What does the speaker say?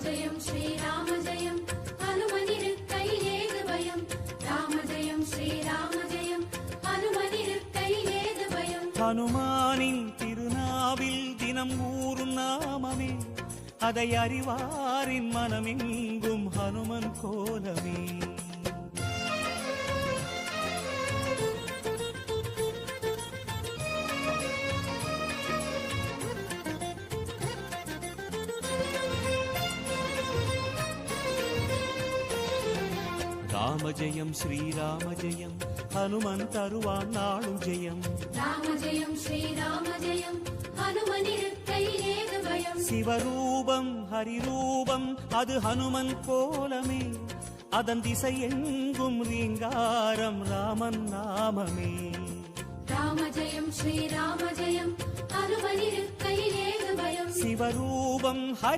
ஜெயம் ஸ்ரீராம ஜெயம் ஹனுமனிருக்கையில் ஏது பயம் ராம ஜெயம் ஸ்ரீராம ஜெயம் ஹனுமனிருக்கையில் ஏது பயம் ஹனுமானின் திருநாவில் தினம் ஊறும் நாமமே அதை அறிவாரின் மனமெங்கும் ஹனுமன் கோலமே ராம ஜெயம் ஸ்ரீராம ஜெயம் ஹனுமன் தருவான் நாளும் ஜெயம் ராம ஜெயம் ஸ்ரீராம ஜெயம் ஹனுமனிருக்கையில் ஏது பயம் சிவரூபம் ஹரிரூபம் அது ஹனுமன் கோலமே அதன் திசை எங்கும் ரீங்காரம் ராமன் நாமமே ராம ஜெயம் ஸ்ரீராம ஜெயம் ஹனுமனிருக்கையில் ஏது பயம் சிவரூபம் ஹரி